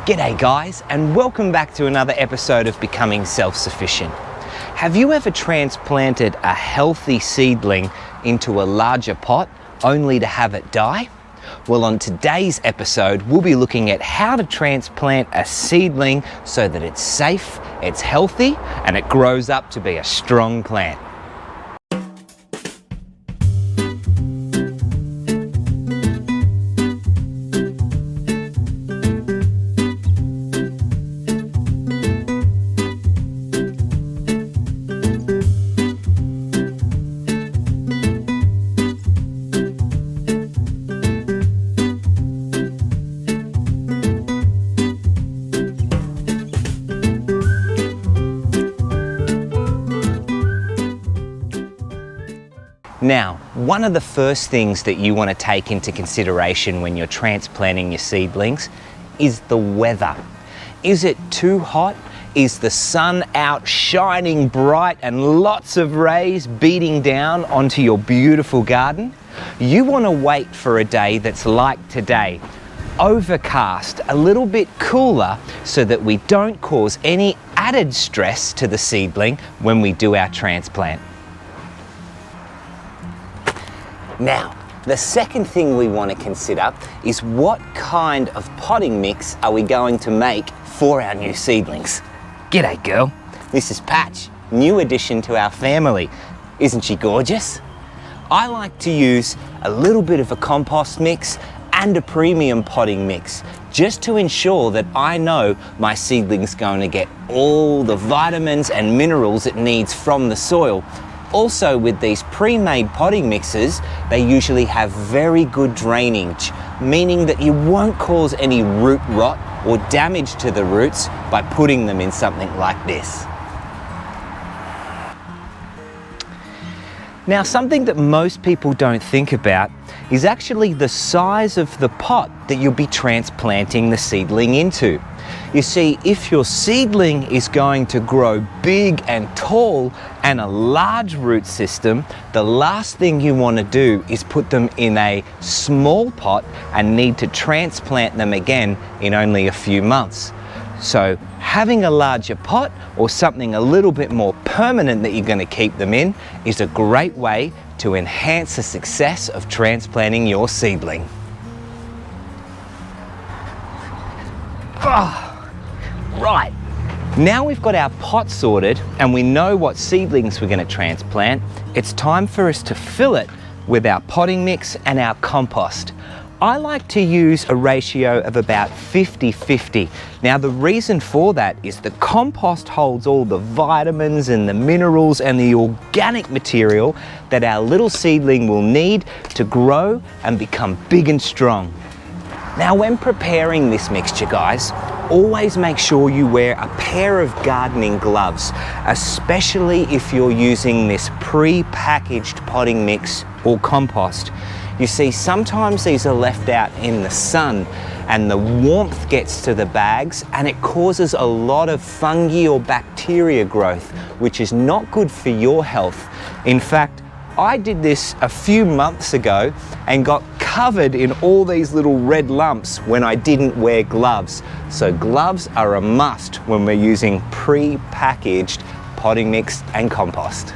G'day guys, and welcome back to another episode of Becoming Self-Sufficient. Have you ever transplanted a healthy seedling into a larger pot only to have it die? Well, on today's episode, we'll be looking at how to transplant a seedling so that it's safe, it's healthy, and it grows up to be a strong plant. Now, one of the first things that you want to take into consideration when you're transplanting your seedlings is the weather. Is it too hot? Is the sun out shining bright and lots of rays beating down onto your beautiful garden? You want to wait for a day that's like today, overcast, a little bit cooler, so that we don't cause any added stress to the seedling when we do our transplant. Now, the second thing we want to consider is what kind of potting mix are we going to make for our new seedlings? G'day girl, this is Patch, new addition to our family. Isn't she gorgeous? I like to use a little bit of a compost mix and a premium potting mix, just to ensure that I know my seedling's going to get all the vitamins and minerals it needs from the soil. Also, with these pre-made potting mixes, they usually have very good drainage, meaning that you won't cause any root rot or damage to the roots by putting them in something like this. Now, something that most people don't think about is actually the size of the pot that you'll be transplanting the seedling into. You see, if your seedling is going to grow big and tall and a large root system, the last thing you want to do is put them in a small pot and need to transplant them again in only a few months. So having a larger pot or something a little bit more permanent that you're going to keep them in is a great way to enhance the success of transplanting your seedling. Right, now we've got our pot sorted and we know what seedlings we're going to transplant, it's time for us to fill it with our potting mix and our compost. I like to use a ratio of about 50-50. Now, the reason for that is the compost holds all the vitamins and the minerals and the organic material that our little seedling will need to grow and become big and strong. Now, when preparing this mixture, guys, always make sure you wear a pair of gardening gloves, especially if you're using this pre-packaged potting mix or compost. You see, sometimes these are left out in the sun and the warmth gets to the bags and it causes a lot of fungi or bacteria growth, which is not good for your health. In fact, I did this a few months ago and got covered in all these little red lumps when I didn't wear gloves. So gloves are a must when we're using pre-packaged potting mix and compost.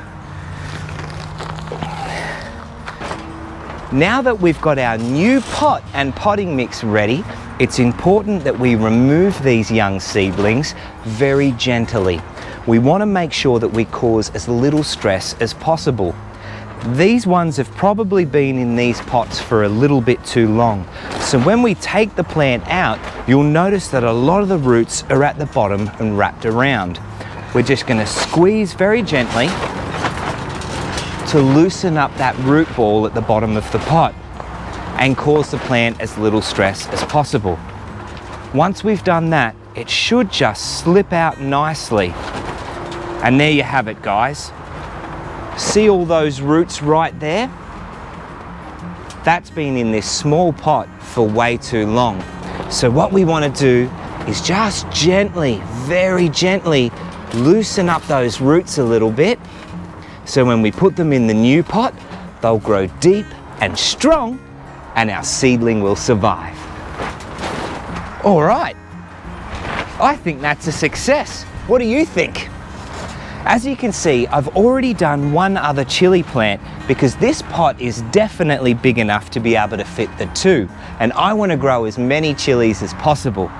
Now that we've got our new pot and potting mix ready, it's important that we remove these young seedlings very gently. We want to make sure that we cause as little stress as possible. These ones have probably been in these pots for a little bit too long. So when we take the plant out, you'll notice that a lot of the roots are at the bottom and wrapped around. We're just going to squeeze very gently to loosen up that root ball at the bottom of the pot and cause the plant as little stress as possible. Once we've done that, it should just slip out nicely. And there you have it, guys. See all those roots right there? That's been in this small pot for way too long. So what we want to do is just gently, very gently, loosen up those roots a little bit. So when we put them in the new pot, they'll grow deep and strong and our seedling will survive. All right, I think that's a success. What do you think? As you can see, I've already done one other chili plant because this pot is definitely big enough to be able to fit the two, and I want to grow as many chilies as possible.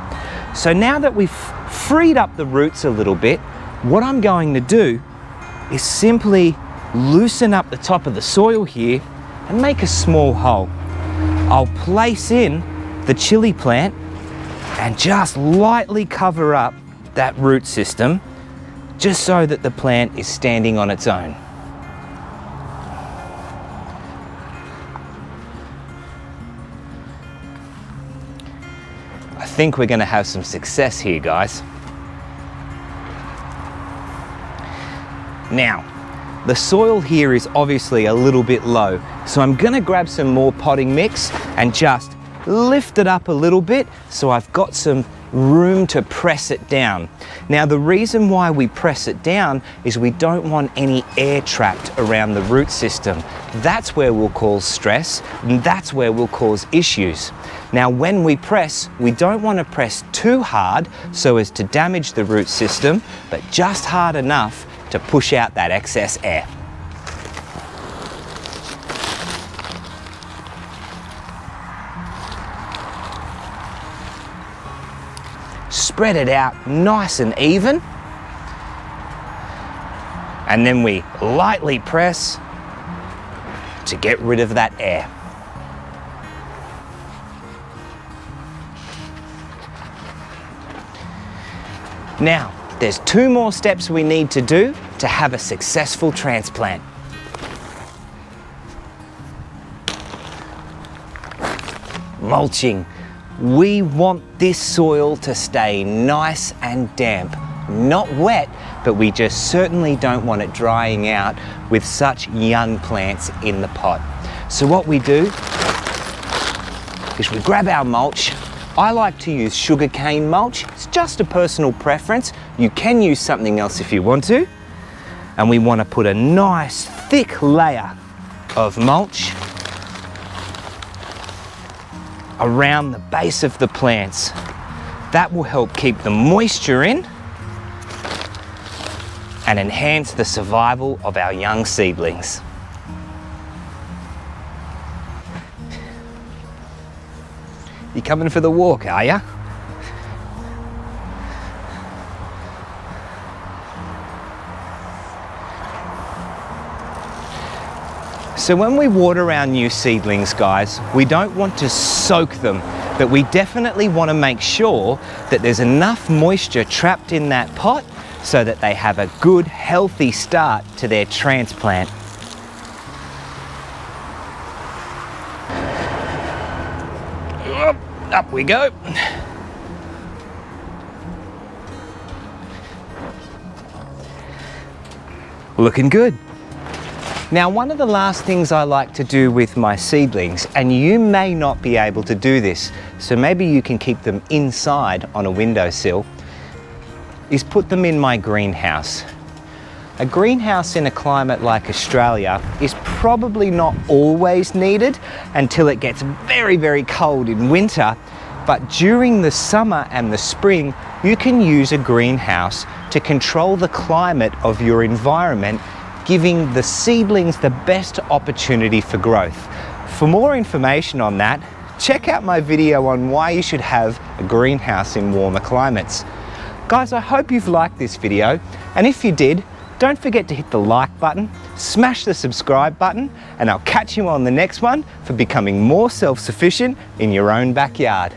So now that we've freed up the roots a little bit, what I'm going to do is simply loosen up the top of the soil here and make a small hole. I'll place in the chili plant and just lightly cover up that root system, just so that the plant is standing on its own. I think we're going to have some success here, guys. Now, the soil here is obviously a little bit low, so I'm going to grab some more potting mix and just lift it up a little bit so I've got some room to press it down. Now, the reason why we press it down is we don't want any air trapped around the root system. That's where we'll cause stress, and that's where we'll cause issues. Now, when we press, we don't want to press too hard so as to damage the root system, but just hard enough to push out that excess air. Spread it out nice and even, and then we lightly press to get rid of that air. Now, there's two more steps we need to do to have a successful transplant. Mulching. We want this soil to stay nice and damp, not wet, but we just certainly don't want it drying out with such young plants in the pot. So what we do is we grab our mulch. I like to use sugarcane mulch. It's just a personal preference. You can use something else if you want to. And we want to put a nice thick layer of mulch around the base of the plants. That will help keep the moisture in and enhance the survival of our young seedlings. You coming for the walk, are ya? So when we water our new seedlings, guys, we don't want to soak them, but we definitely want to make sure that there's enough moisture trapped in that pot so that they have a good, healthy start to their transplant. Up we go. Looking good. Now, one of the last things I like to do with my seedlings, and you may not be able to do this, so maybe you can keep them inside on a windowsill, is put them in my greenhouse. A greenhouse in a climate like Australia is probably not always needed until it gets very, very cold in winter, but during the summer and the spring, you can use a greenhouse to control the climate of your environment, giving the seedlings the best opportunity for growth. For more information on that, check out my video on why you should have a greenhouse in warmer climates. Guys, I hope you've liked this video, and if you did, don't forget to hit the like button, smash the subscribe button, and I'll catch you on the next one for becoming more self-sufficient in your own backyard.